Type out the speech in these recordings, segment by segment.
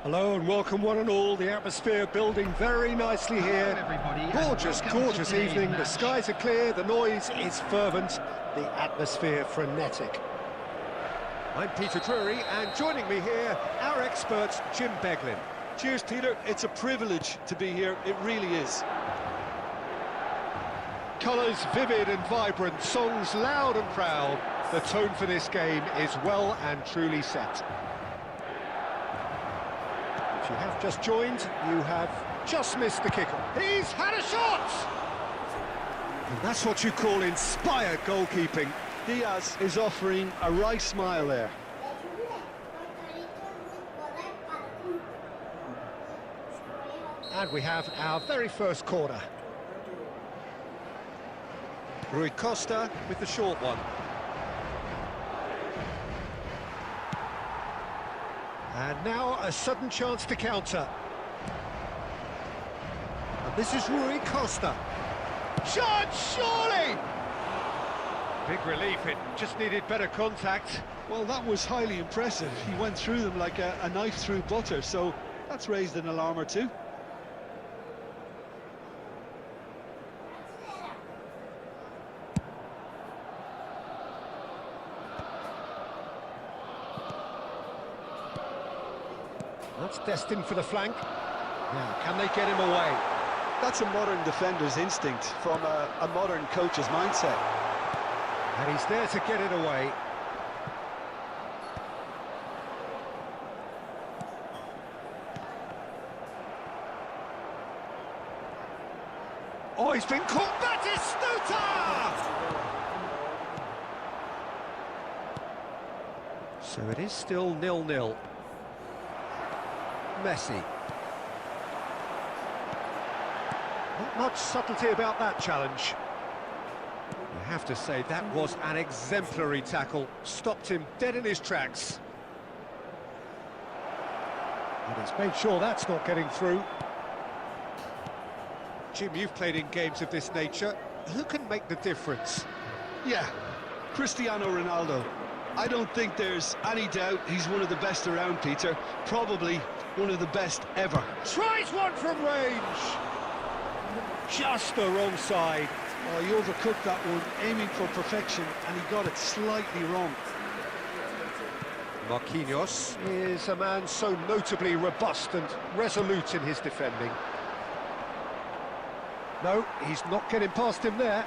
Hello and welcome one and all. The atmosphere building very nicely here. Gorgeous, gorgeous evening. The skies are clear, the noise is fervent, the atmosphere frenetic. I'm Peter Drury, and joining me here, our expert, Jim Beglin. Cheers, Peter. It's a privilege to be here. It really is. Colours vivid and vibrant, songs loud and proud. The tone for this game is well and truly set. If you have just joined, you have just missed the kickoff. He's had a shot! And that's what you call inspired goalkeeping. Diaz is offering a wry smile there. And we have our very first corner. Rui Costa with the short one. And now a sudden chance to counter. And this is Rui Costa. Shot, surely! Big relief, it just needed better contact. Well, that was highly impressive. He went through them like a knife through butter, so that's raised an alarm or two. That's destined for the flank. Now, can they get him away? That's a modern defender's instinct from a modern coach's mindset. And he's there to get it away. Oh, he's been caught. Batistuta! So it is still 0-0. Messi. Not much subtlety about that challenge. You have to say that was an exemplary tackle. Stopped him dead in his tracks. And he's made sure that's not getting through. Jim, you've played in games of this nature. Who can make the difference? Yeah, Cristiano Ronaldo. I don't think there's any doubt he's one of the best around, Peter. Probably one of the best ever. Tries one from range! Just the wrong side. Oh, he overcooked that one, aiming for perfection, and he got it slightly wrong. Marquinhos is a man so notably robust and resolute in his defending. No, he's not getting past him there.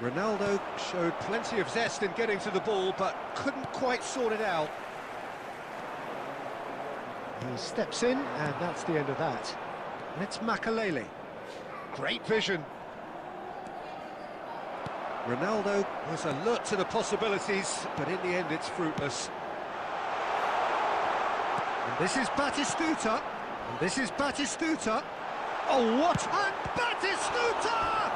Ronaldo showed plenty of zest in getting to the ball, but couldn't quite sort it out. He steps in, and that's the end of that. And it's Makalele. Great vision. Ronaldo was alert to the possibilities, but in the end it's fruitless. And this is Batistuta. And this is Batistuta. Oh, what? And Batistuta!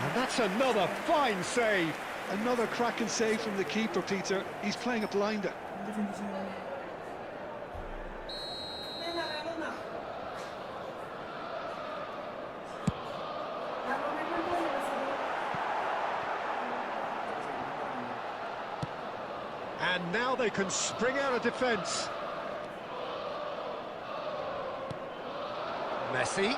And that's another fine save. Another cracking save from the keeper, Peter. He's playing a blinder. And now they can spring out of defence. Messi.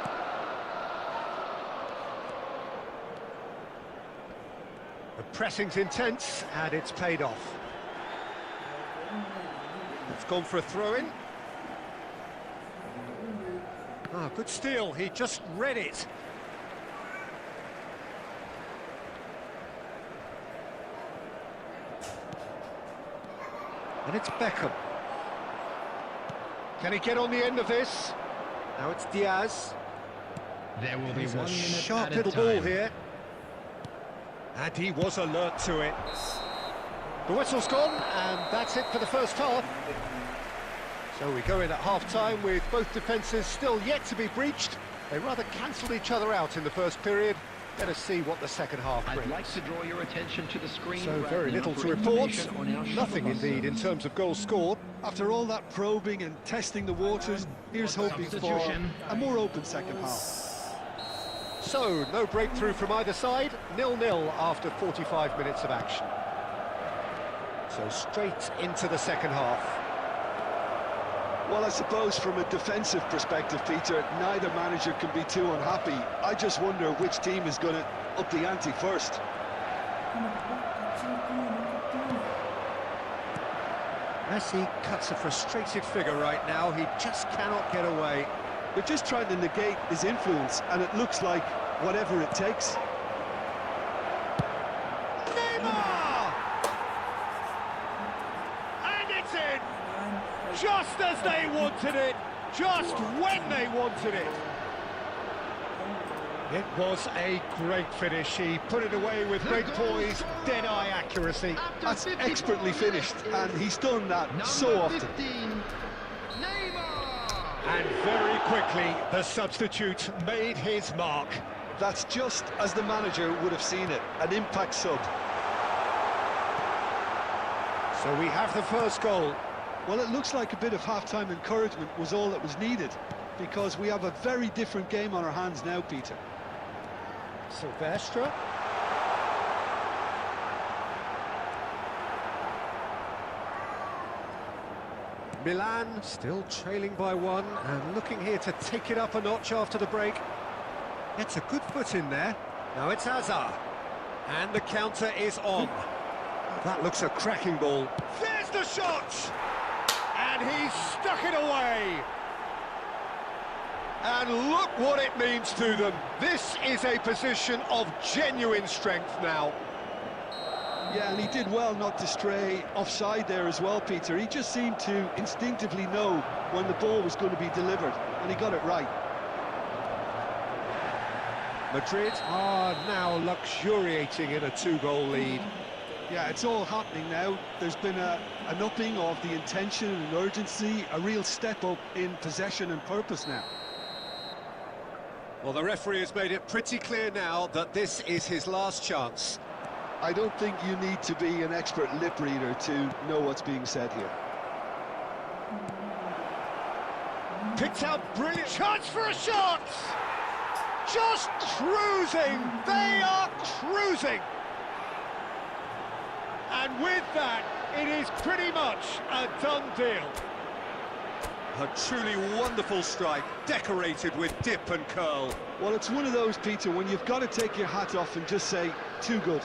The pressing's intense, and it's paid off. It's gone for a throw-in. Ah, good steal, he just read it. And it's Beckham. Can he get on the end of this? Now it's Diaz. There will be 1 minute sharp at a little time. ball here. And he was alert to it. The whistle's gone, and that's it for the first half. So we go in at half-time with both defences still yet to be breached. They rather cancelled each other out in the first period. Let us see what the second half brings. I'd like to draw your attention to the screen. So very now little for to report. information on our Nothing shuttle bus indeed in service. terms of goals scored. After all that probing and testing the waters, here's hoping for Substitution. a more open second half. So, no breakthrough from either side, 0-0 after 45 minutes of action. So straight into the second half. Well, I suppose from a defensive perspective, Peter, neither manager can be too unhappy. I just wonder which team is going to up the ante first. Messi cuts a frustrated figure right now. He just cannot get away. They're just trying to negate his influence, and it looks like whatever it takes. Neymar! And it's in! Just as they wanted it, just when they wanted it. It was a great finish. He put it away with great poise, dead-eye accuracy. That's expertly finished, and he's done that so often. And very quickly, the substitute made his mark. That's just as the manager would have seen it, an impact sub. So we have the first goal. Well, it looks like a bit of half-time encouragement was all that was needed, because we have a very different game on our hands now, Peter. Silvestre. Milan still trailing by one and looking here to take it up a notch after the break. Gets a good foot in there. Now it's Hazard. And the counter is on. That looks a cracking ball. There's the shot! And he's stuck it away. And look what it means to them. This is a position of genuine strength now. Yeah, and he did well not to stray offside there as well, Peter. He just seemed to instinctively know when the ball was going to be delivered, and he got it right. Madrid are now luxuriating in a two-goal lead. Yeah, it's all happening now. There's been an upping of the intention and urgency, a real step up in possession and purpose now. Well, the referee has made it pretty clear now that this is his last chance. I don't think you need to be an expert lip reader to know what's being said here. Picked out brilliant chance for a shot! Just cruising! They are cruising! And with that, it is pretty much a done deal. A truly wonderful strike, decorated with dip and curl. Well, it's one of those, Peter, when you've got to take your hat off and just say, too good.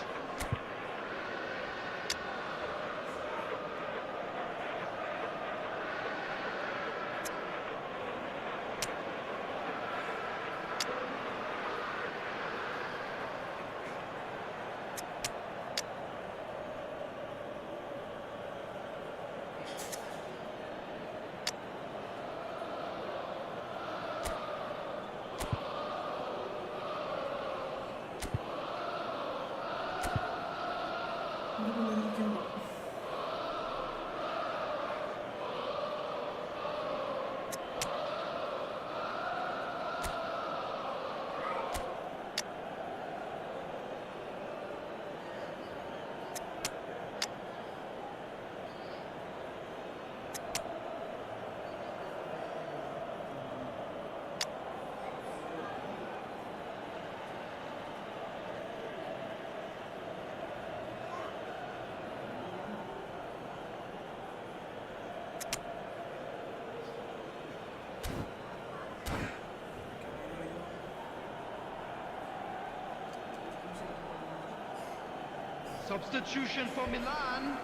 Substitution for Milan,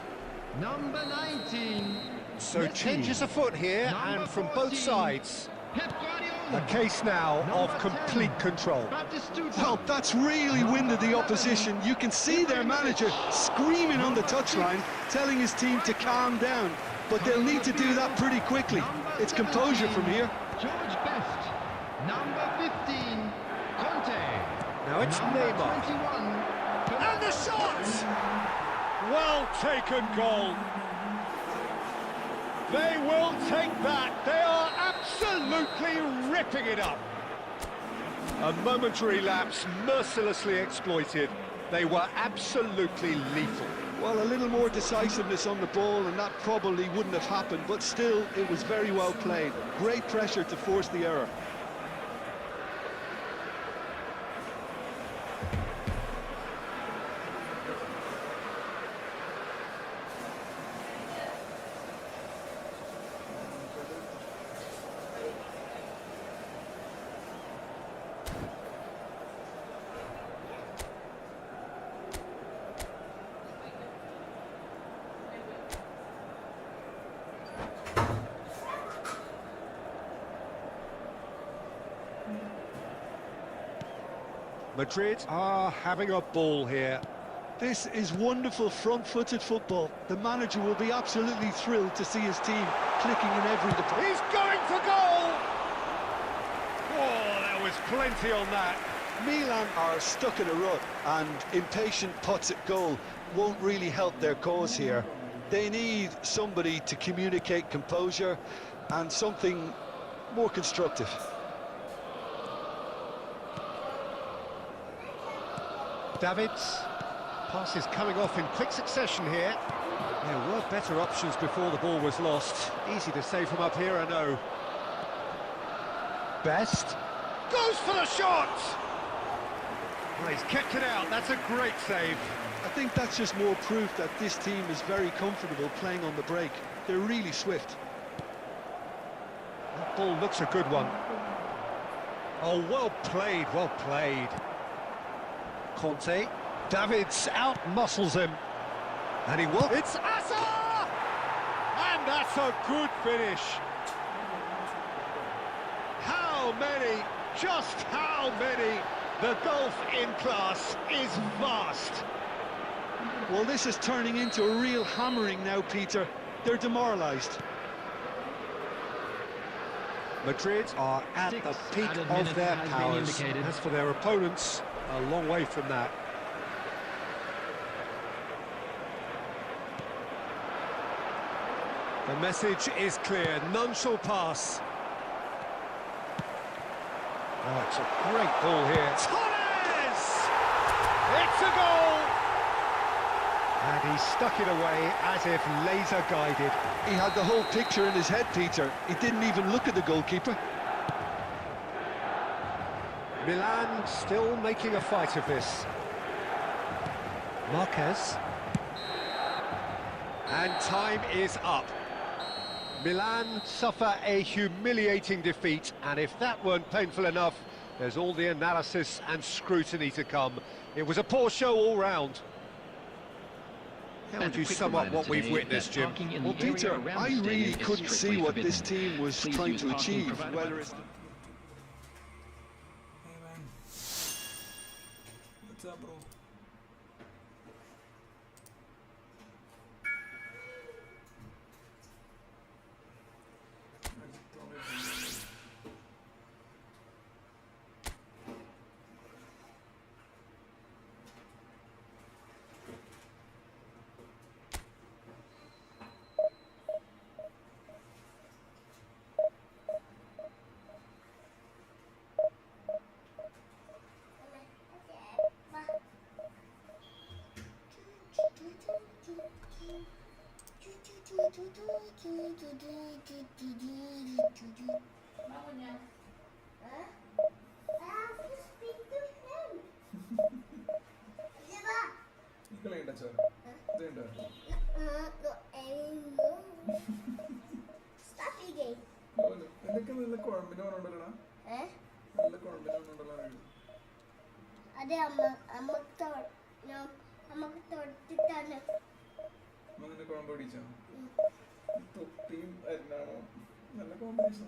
number 19. So changes afoot here, Number and from 14. both sides. Pep Guardiola. A case now of Number complete 10. control. Batistuta. Well, that's really winded the opposition. You can see their manager screaming on the touchline, telling his team to calm down. But they'll need to do that pretty quickly. It's composure from here. George Best, number 15. Conte. Now it's number Neymar. 21. And the shot! Well taken goal. They will take that. They are absolutely ripping it up. A momentary lapse mercilessly exploited. They were absolutely lethal. Well, a little more decisiveness on the ball, and that probably wouldn't have happened, but still, it was very well played. Great pressure to force the error. Madrid are having a ball here. This is wonderful front-footed football. The manager will be absolutely thrilled to see his team clicking in every department. He's going for goal! Oh, there was plenty on that. Milan are stuck in a rut, and impatient putts at goal won't really help their cause here. They need somebody to communicate composure and something more constructive. Davids. Pass is coming off in quick succession here. There were better options before the ball was lost. Easy to save from up here, I know. Best. Goes for the shot! Well, he's kept it out. That's a great save. I think that's just more proof that this team is very comfortable playing on the break. They're really swift. That ball looks a good one. Oh, well played, well played. Conte. Davids out-muscles him. And he will... It's Asa! And that's a good finish. How many, just how many? The golf in class is vast. Well, this is turning into a real hammering now, Peter. They're demoralised. Madrid are at the peak of their powers. As for their opponents, a long way from that. The message is clear, none shall pass. Oh, it's a great ball here. Torres! It's a goal! And he stuck it away as if laser guided. He had the whole picture in his head, Peter. He didn't even look at the goalkeeper. Milan still making a fight of this. Marquez. And time is up. Milan suffer a humiliating defeat, and if that weren't painful enough, there's all the analysis and scrutiny to come. It was a poor show all round. How would you sum up what we've witnessed, Jim? Well, Peter, I really couldn't see what this team was trying to achieve, whether it's... Hey man, what's up, bro? Bangunnya. Hah? I have to speak to him. Diba? Ikaw lang yung dancer. Ito yung dancer. No anymore. Stop eating. എന്തൊക്കെ നല്ല കുഴമ്പിനോണ്ടല്ലോ Eh? നല്ല കുഴമ്പിനോണ്ടല്ലോ അതെ അമ്മക്ക് തൊട്ടിട്ടാണ് അങ്ങനെ കുഴമ്പ് പിടിച്ചോ തൊട്ടിയും അരിനാണോ നല്ല combination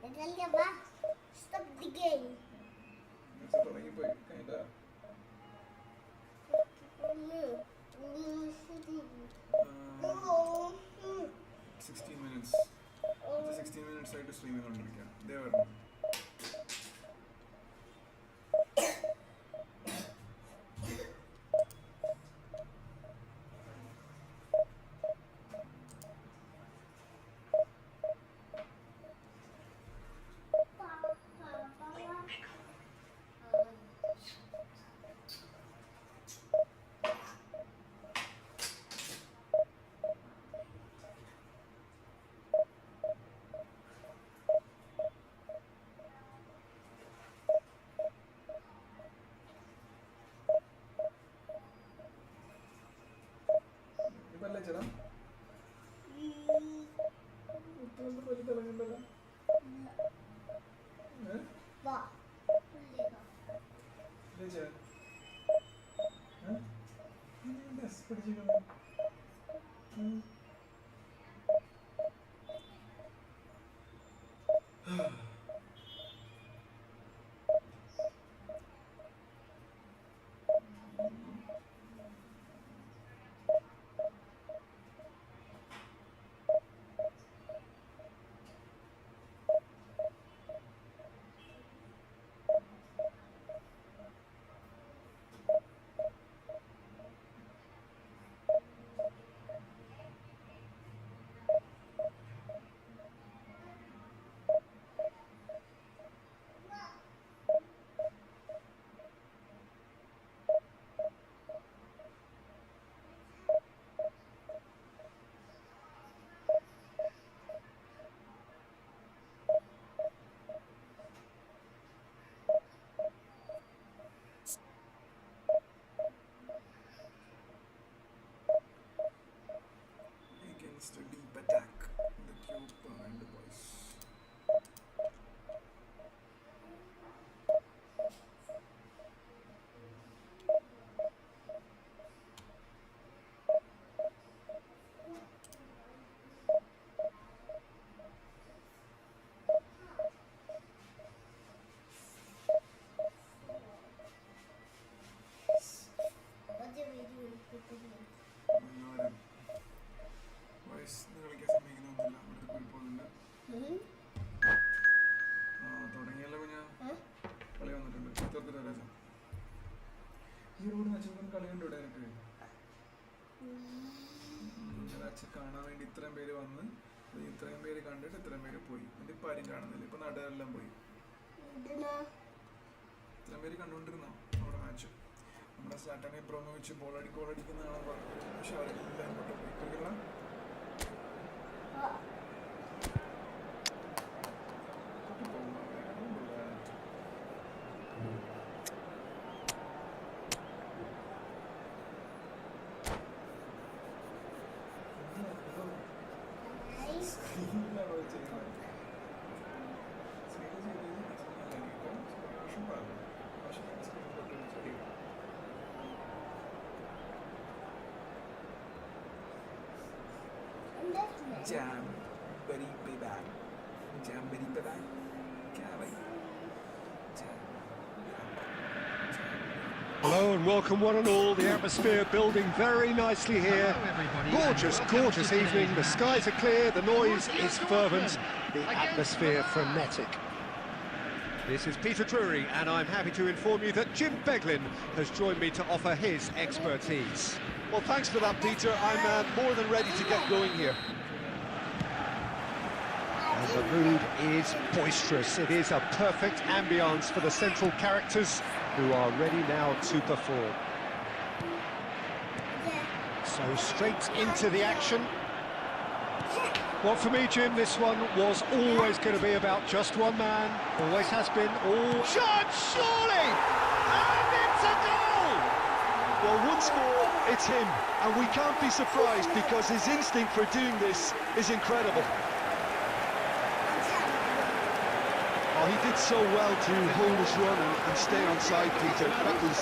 ഇതല്ലേ വാ stop the game. തുടങ്ങിപ്പോയി കഴിഞ്ഞ 16 minutes. 16 minutes ആയിട്ട് സ്ട്രീമിംഗ് കൊണ്ടിരിക്കുക ഇതേ വരണം പല്ലേ ചേട്ടാ പല്ല് തിളങ്ങണ്ടല്ലോ വാ ചേച്ചാ പിടിച്ചിരിക്കുന്നു തുറന്നിട്ട് രാജ ഈ റോഡ് വെച്ചപ്പോൾ കളി കണ്ടൂടെ എനിക്ക് കാണാൻ വേണ്ടി ഇത്രയും പേര് വന്ന് ഇത്രയും പേര് കണ്ടിട്ട് ഇത്രയും പേര് പോയി എന്നിട്ട് ഇപ്പം ആരും കാണുന്നില്ല ഇപ്പം നാട്ടുകാരെല്ലാം പോയി ഇത്രയും പേര് കണ്ടുകൊണ്ടിരുന്നോ നമ്മുടെ മാച്ച് നമ്മുടെ സ്റ്റാർട്ടാണ് ഇബ്രോന്ന് വെച്ച് ഗോളടിക്കുന്നതാണ് പറഞ്ഞത് പക്ഷെ അവരെല്ലാം ഇങ്ങോട്ട് പോയി കളിക്കണം Jam beri bebang. Jam beri bebang. Kya bhai? Jam. Hello and welcome one and all. The atmosphere building very nicely here. Gorgeous, gorgeous evening. The skies are clear, the noise is fervent, the atmosphere frenetic. This is Peter Drury and I'm happy to inform you that Jim Beglin has joined me to offer his expertise. Well, thanks for that, Peter. I'm more than ready to get going here. And the mood is boisterous. It is a perfect ambience for the central characters who are ready now to perform. So straight into the action. Well, for me, Jim, this one was always going to be about just one man. Always has been. Shot, surely! And it's a goal! Well, once more, it's him. And we can't be surprised because his instinct for doing this is incredible. Oh, he did so well to hold his run and stay on side, Peter. That was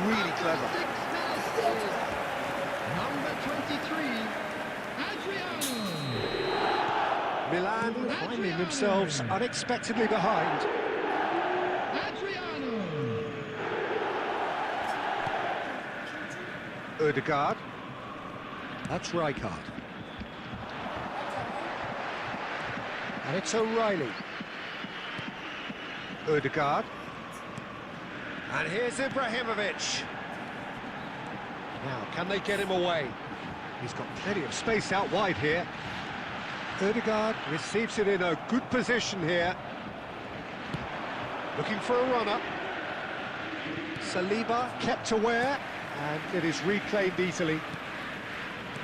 really clever. Number 23, Adriano. Milan finding themselves unexpectedly behind. Adriano. Ødegaard. That's Rijkaard. And it's O'Reilly. Ødegaard. And here's Ibrahimovic. Now, can they get him away? He's got plenty of space out wide here. Ødegaard receives it in a good position here. Looking for a runner. Saliba kept aware, and it is reclaimed easily.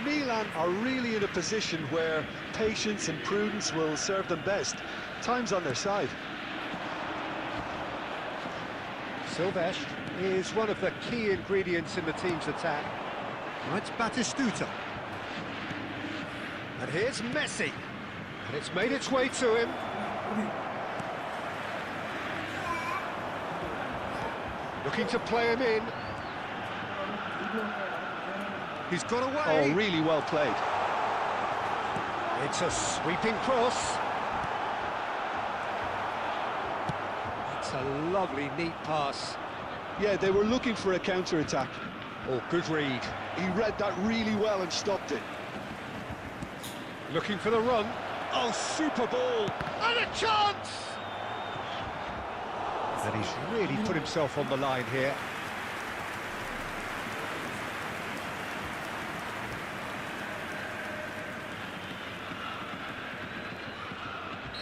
Milan are really in a position where patience and prudence will serve them best. Time's on their side. Silvestre is one of the key ingredients in the team's attack. Now it's Batistuta. And here's Messi. And it's made its way to him. Looking to play him in. He's got away. Oh, really well played. It's a sweeping cross. It's a lovely, neat pass. Yeah, they were looking for a counter-attack. Oh, good read. He read that really well and stopped it. Looking for the run. Oh, super ball. And a chance! And he's really put himself on the line here.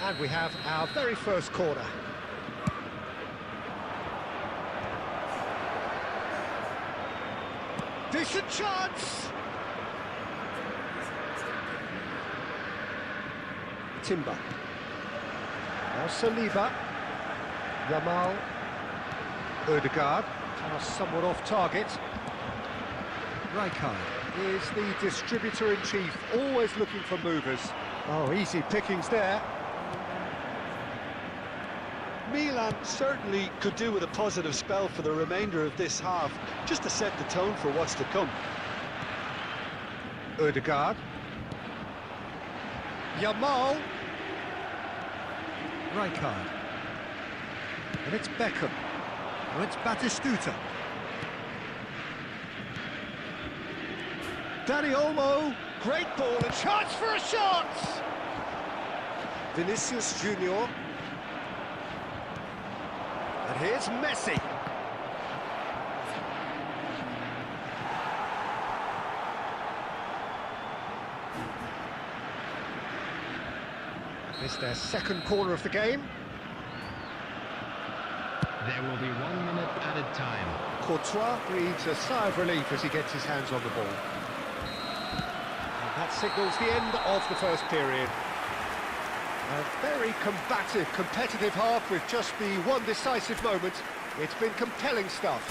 And we have our very first corner. Decent chance! Timber. Now Saliba. Yamal. Ødegaard. Now somewhat off target. Rijkaard is the distributor-in-chief, always looking for movers. Oh, easy pickings there. Milan certainly could do with a positive spell for the remainder of this half, just to set the tone for what's to come. Ødegaard. Yamal. Rijkaard. And it's Beckham. Now it's Batistuta. Dani Olmo. Great ball, a chance for a shot! Vinicius Junior. And here's Messi. their second corner of the game. There will be 1 minute added time. Courtois breathes a sigh of relief as he gets his hands on the ball. And that signals the end of the first period. A very combative, competitive half with just the one decisive moment. It's been compelling stuff.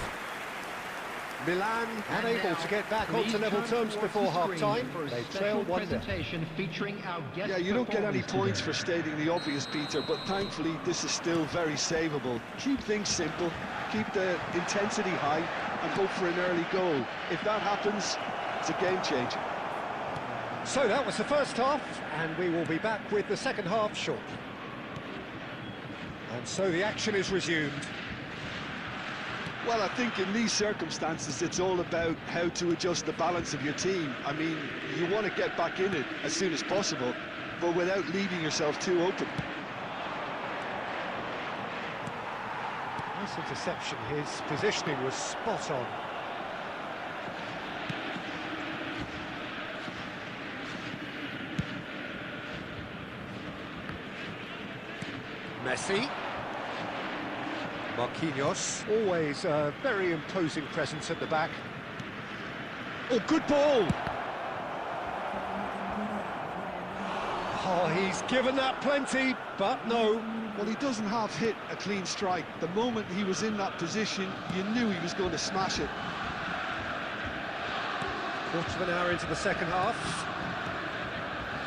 Milan unable to get back onto level terms before half-time. They trail 1-0. Presentation featuring our guest Yeah, you don't get any performers points today. for stating the obvious, Peter, but thankfully this is still very savable. Keep things simple, keep the intensity high, and hope for an early goal. If that happens, it's a game changer. So that was the first half, and we will be back with the second half shortly. And so the action is resumed. Well, I think in these circumstances, it's all about how to adjust the balance of your team. I mean, you want to get back in it as soon as possible, but without leaving yourself too open. Nice interception. His positioning was spot on. Messi. Marquinhos, always a very imposing presence at the back. Oh, good ball! Oh, he's given that plenty, but no. Well, he doesn't half hit a clean strike. The moment he was in that position, you knew he was going to smash it. Quarter of an hour into the second half.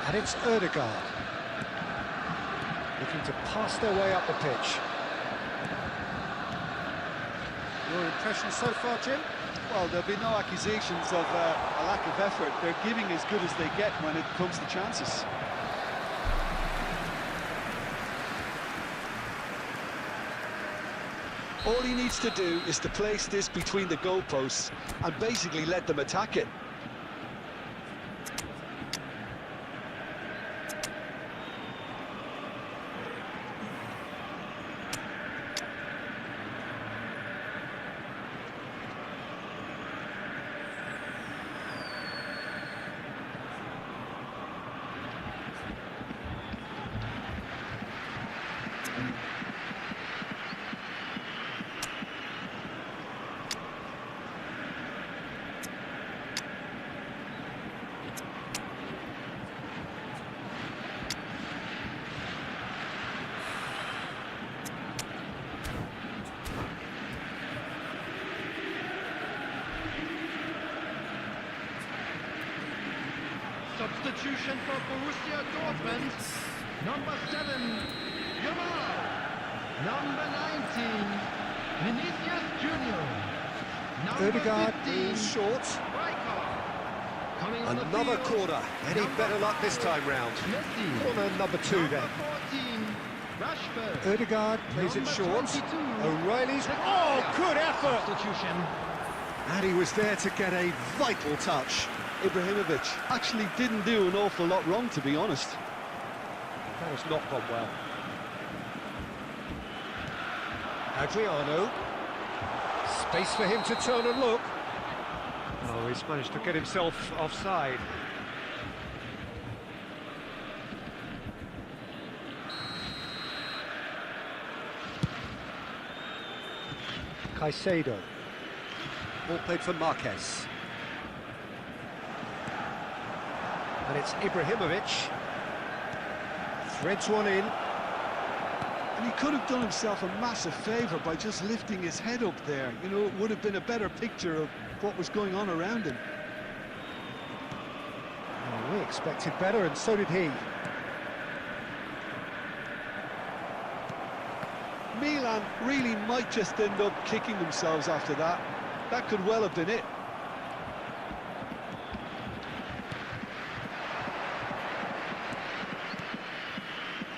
And it's Ødegaard. Looking to pass their way up the pitch. Your impression so far, Jim? Well, there'll be no accusations of a lack of effort. They're giving as good as they get when it comes to chances. All he needs to do is to place this between the goalposts and basically let them attack it. Substitution for Borussia Dortmund. Number 7, Ibra. Number 19, Vinicius Junior. Number Ødegaard 15, is short. Rijkaard. Coming on the Another field, corner. Any number better luck this time round? Messi. Corner number 2 Number then. 14, Rashford. Ødegaard plays it Number short. 22, O'Reilly's. Oh, good effort! Substitution. And he was there to get a vital touch. Ibrahimovic actually didn't do an awful lot wrong, to be honest. That has not gone well. Adriano. Space for him to turn and look. Oh, he's managed to get himself offside. Caicedo. Ball played for Marquez. And it's Ibrahimovic. Threads one in. And he could have done himself a massive favour by just lifting his head up there. You know, it would have been a better picture of what was going on around him. Oh, we expected better, and so did he. Milan really might just end up kicking themselves after that. That could well have been it.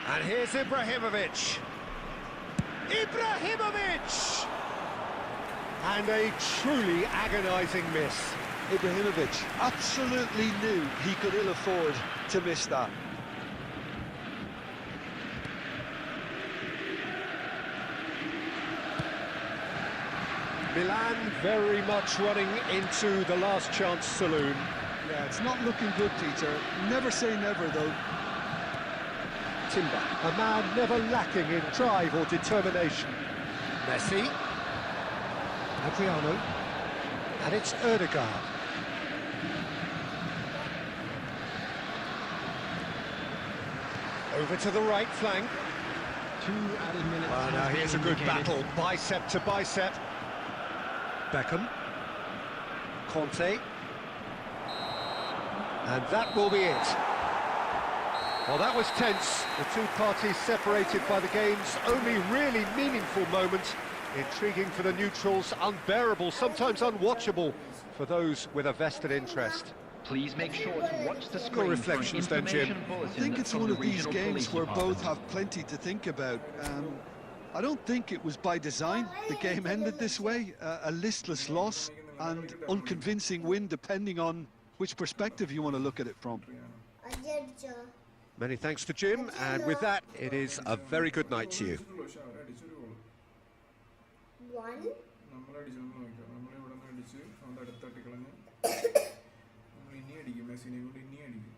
And here's Ibrahimovic. Ibrahimovic! And a truly agonising miss. Ibrahimovic absolutely knew he could ill afford to miss that. Milan very much running into the last chance saloon. Yeah, it's not looking good, Peter. Never say never, though. timber, a man never lacking in drive or determination. Messi. Adriano. And it's Ødegaard. Over to the right flank. 2 added minutes. Well, now has here's a been good indicated. battle, bicep to bicep. Beckham. Conte. And that will be it. Well, that was tense. The two parties separated by the game's only really meaningful moment. Intriguing for the neutrals, unbearable, sometimes unwatchable for those with a vested interest. Please make sure to watch the Your screen for an reflections then, Jim? information I bulletin think it's from one the of these regional games police where both department. have plenty to think about. I don't think it was by design the game ended this way. A listless loss and unconvincing win, depending on which perspective you want to look at it from. അടിച്ചോ Many thanks to Jim, and with that, it is a very good night to you. one നമ്മളടിച്ചൊന്നും നോക്കാം. നമ്മളിവിടെ നിന്ന് അടിച്ച് അവൻ്റെ അടുത്തട്ടി കളഞ്ഞ് നമ്മൾ ഇനി അടിക്കും. മെസ്സിനെ കൊണ്ട് ഇനി അടിക്കും.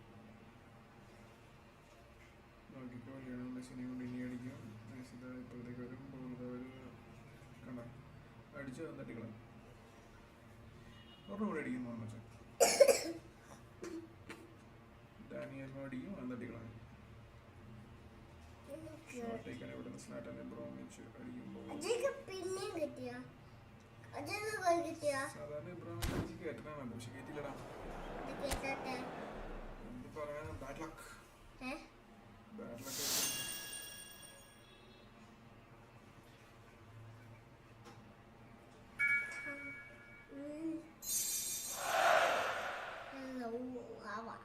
നോക്കിക്കോ, ലിയോണൽ മെസ്സിനെ കൊണ്ട് ഇനി അടിക്കും. മെസ്സി ഇപ്പോഴത്തേക്ക് വരും. ബോൾ കണ്ട അടിച്ച് അവൻ തട്ടി കളഞ്ഞു. ഒരെണ്ണം കൂടെ അടിക്കുന്നു വെച്ചാൽ ഡാനിയലിനും അടിക്കും, അവൻ തട്ടി കളഞ്ഞു. ഷോട്ടേക്കാണ് ഇവിടെ നിന്ന് സ്ലാറ്റനെ ബ്രോമിച്ച് അടിക്കുമ്പോൾ അജയ്ക്ക് പിന്നെയും കിട്ടിയ അജയ്ക്ക് ഗോൾ കിട്ടിയ സാധാരണ ബ്രോമിച്ച് കയറ്റണമല്ലോ, പക്ഷെ കയറ്റില്ലടാ. ഇത് കേട്ടട്ടെ എന്ത് പറയാനാ, ബാഡ് ലക്ക്. Bad luck. ആവാ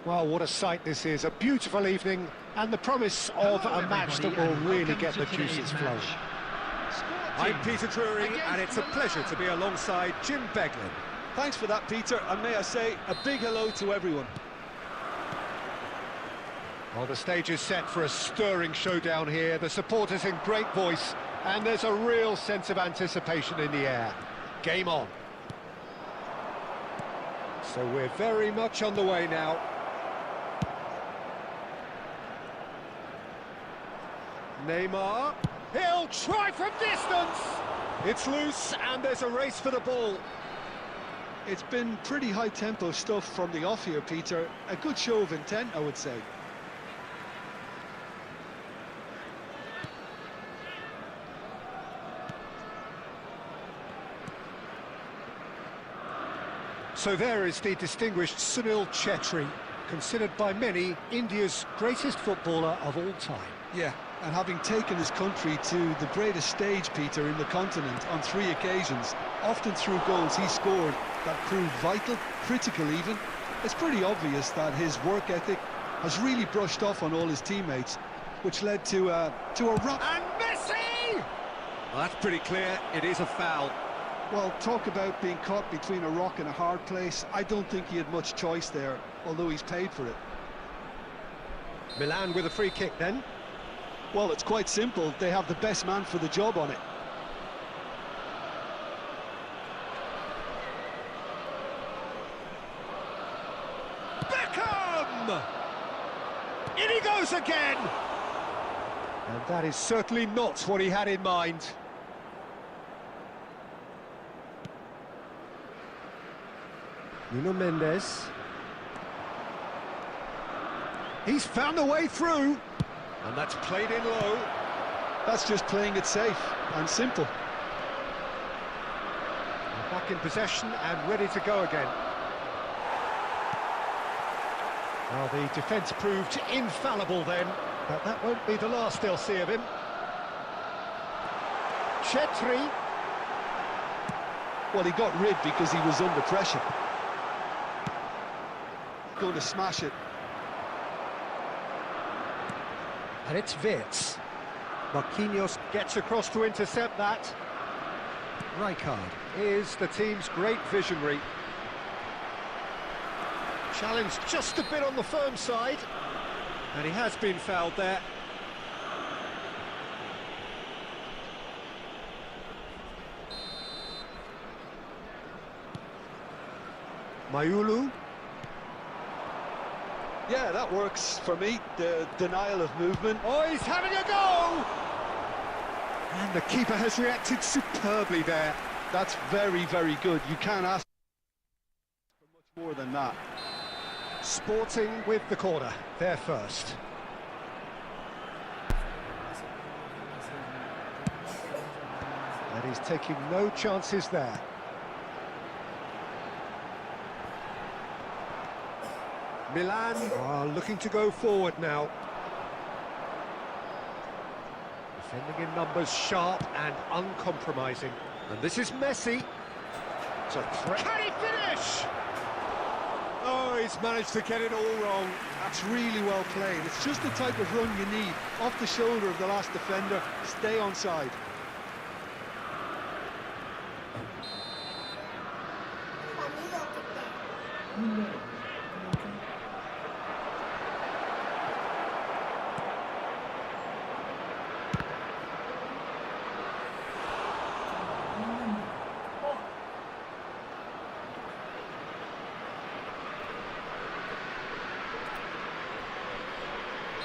Well, what a sight this is. A beautiful evening and the promise of Hello, a match that everybody, will and really welcome get to the today's juices match. flowing. Sporting I'm Peter Drury, against and it's a pleasure to be alongside Jim Beglin. Thanks for that, Peter, and may I say a big hello to everyone. Well, the stage is set for a stirring showdown here. The supporters in great voice, and there's a real sense of anticipation in the air. Game on. So we're very much on the way now. Neymar, he'll try from distance! It's loose, and there's a race for the ball. It's been pretty high-tempo stuff from the off here, Peter. A good show of intent, I would say. So there is the distinguished Sunil Chetri, considered by many India's greatest footballer of all time. Yeah, and having taken his country to the greatest stage, Peter, in the continent on 3 occasions, often through goals he scored that proved vital, critical even, it's pretty obvious that his work ethic has really brushed off on all his teammates, which led to a rock. And Messi! Well, that's pretty clear. It is a foul. Well, talk about being caught between a rock and a hard place. I don't think he had much choice there, although he's paid for it. Milan with a free kick then. Well, it's quite simple. They have the best man for the job on it. Beckham! In he goes again! And that is certainly not what he had in mind. Nuno Mendes. He's found a way through. And that's played in low. That's just playing it safe and simple. And back in possession and ready to go again. Well, the defence proved infallible then, but that won't be the last they'll see of him. Chetri. Well, he got rid because he was under pressure. Going to smash it. And it's Wirtz. Marquinhos gets across to intercept that. Rijkaard is the team's great visionary. Challenge just a bit on the firm side. And he has been fouled there. Mayulu. Yeah, that works for me. The denial of movement. Oh, he's having a go! And the keeper has reacted superbly there. That's very, very good. You can't ask for much more than that. Sporting with the corner, they're first. And he's taking no chances there. Milan are looking to go forward now. Defending in numbers, sharp and uncompromising. And this is Messi. It's a threat. Can he finish? Oh, he's managed to get it all wrong. That's really well played. It's just the type of run you need. Off the shoulder of the last defender, stay onside.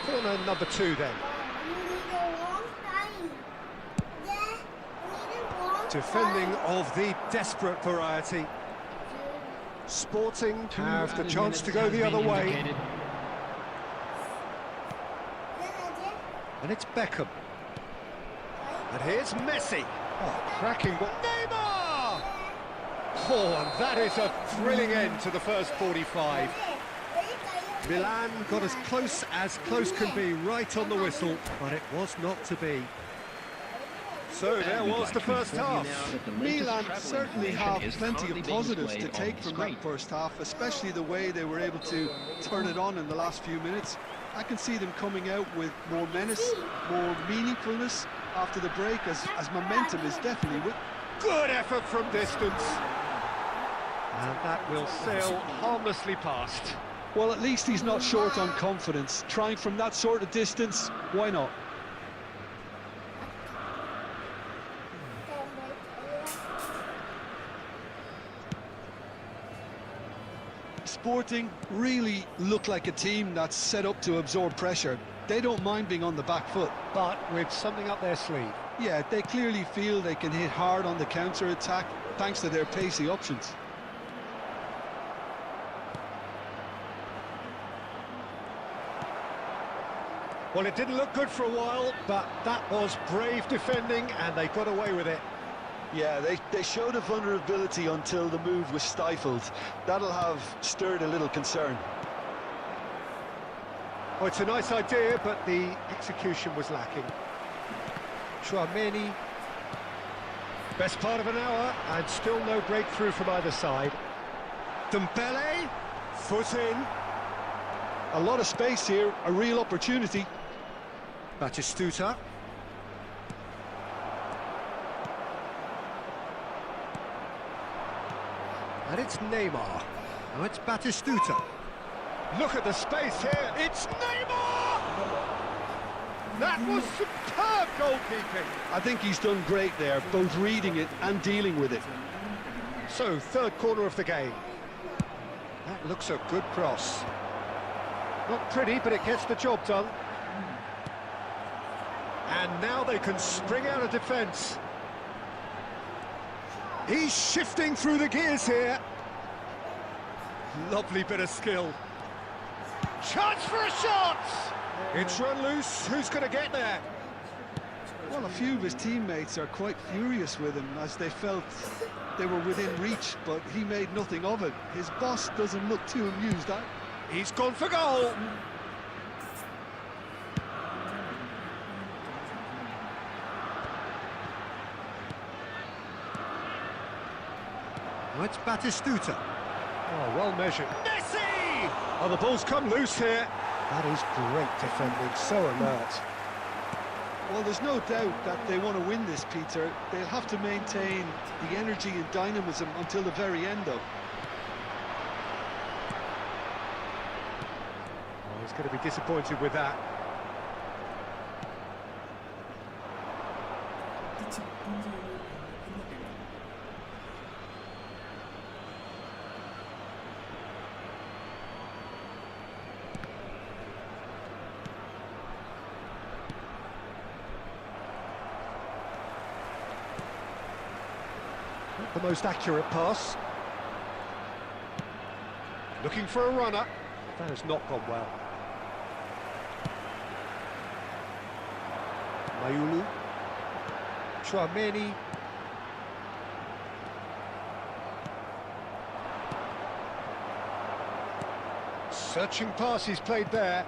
Corner number 2 then. Defending of the desperate variety. Sporting have the chance to go the other way. And it's Beckham. And here's Messi. Oh, cracking ball. Neymar! Oh, and that is a thrilling end to the first 45. Milan got as close can be right on the whistle, but it was not to be. So there was the first half. Milan certainly have plenty of positives to take from that first half, especially the way they were able to turn it on in the last few minutes. I can see them coming out with more menace, more meaningfulness after the break, as momentum is definitely with. Good effort from distance. And that will sail harmlessly past. Well, at least he's not short on confidence. Trying from that sort of distance, why not? Sporting really look like a team that's set up to absorb pressure. They don't mind being on the back foot. But with something up their sleeve. Yeah, they clearly feel they can hit hard on the counter-attack thanks to their pacey options. Well, it didn't look good for a while, but that was brave defending, and they got away with it. Yeah, they showed a vulnerability until the move was stifled. That'll have stirred a little concern. Oh, it's a nice idea, but the execution was lacking. Chouameni. Best part of an hour, and still no breakthrough from either side. Dembele, foot in. A lot of space here, a real opportunity. Batistuta. And it's Neymar. Now it's Batistuta. Look at the space here. It's Neymar! That was superb goalkeeping. I think he's done great there, both reading it and dealing with it. So, third corner of the game. That looks a good cross. Not pretty, but it gets the job done. And now they can spring out of defence. He's shifting through the gears here. Lovely bit of skill. Chance for a shot! It's run loose. Who's going to get there? Well, a few of his teammates are quite furious with him as they felt they were within reach, but he made nothing of it. His boss doesn't look too amused. He's gone for goal. Now it's Batistuta. Oh, well measured. Messi! Oh, the ball's come loose here. That is great defending, so alert. Well, there's no doubt that they want to win this, Peter. They'll have to maintain the energy and dynamism until the very end, though. Oh, he's going to be disappointed with that. Not the most accurate pass. Looking for a runner. That has not gone well. Mayulu. Chouameni. Searching pass he's played there.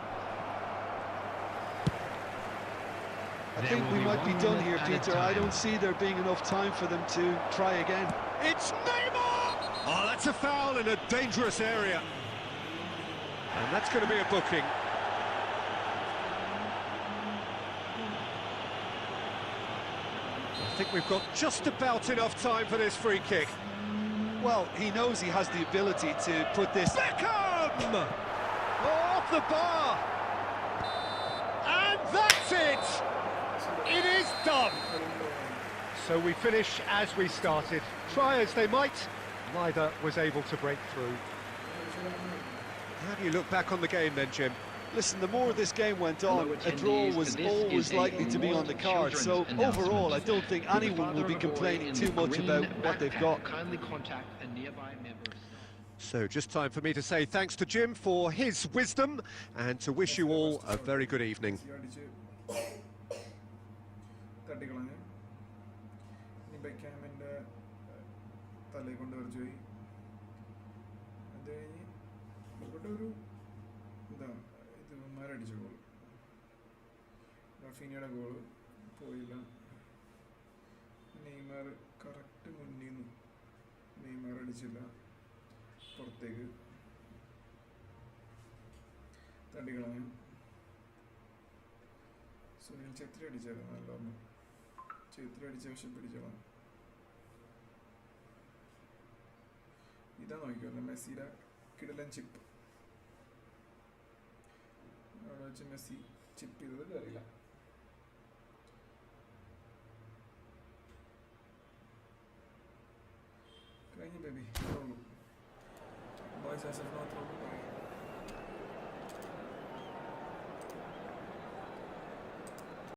I think we might be done here, Peter. I don't see there being enough time for them to try again. It's Neymar! Oh, that's a foul in a dangerous area. And that's going to be a booking. I think we've got just about enough time for this free kick. Well, he knows he has the ability to put this... Beckham! Oh, off the bar! And that's it! It is done! So we finish as we started. Try as they might, neither was able to break through. How do you look back on the game then, Jim? Listen, the more this game went on, a draw was always likely to be on the card. So overall, I don't think anyone will be complaining too much about what they've got. Kindly contact a nearby member. So just time for me to say thanks to Jim for his wisdom and to wish you all a very good evening. തട്ടിക്കളഞ്ഞ് ഇനി ബെക്കാമിൻ്റെ തലയിൽ കൊണ്ട് വരച്ചു പോയി. അത് കഴിഞ്ഞ് ഇവിടെ ഒരു എന്താ ഇത് ഇവന്മാരടിച്ച ഗോൾ, റഫീനയുടെ ഗോൾ പോയില്ല. നെയ്മർ കറക്റ്റ് മുന്നിൽ നിന്ന് നെയ്മർ അടിച്ചില്ല, പുറത്തേക്ക് തട്ടിക്കളഞ്ഞു. സുനിൽ ഛത്രി അടിച്ചായിരുന്നു, നല്ലോണം ഛത്രി അടിച്ച പക്ഷെ പിടിച്ചോളാം. ഇതാ നോക്കിക്കോല്ല മെസ്സിയുടെ കിടിലൻ ചിപ്പ്. വെച്ച് മെസ്സി ചിപ്പ് ചെയ്തത് കയറിയില്ല. കഴിഞ്ഞു ബേബി, ബോയ്സ് ആസ് എഫ് മാത്രമേ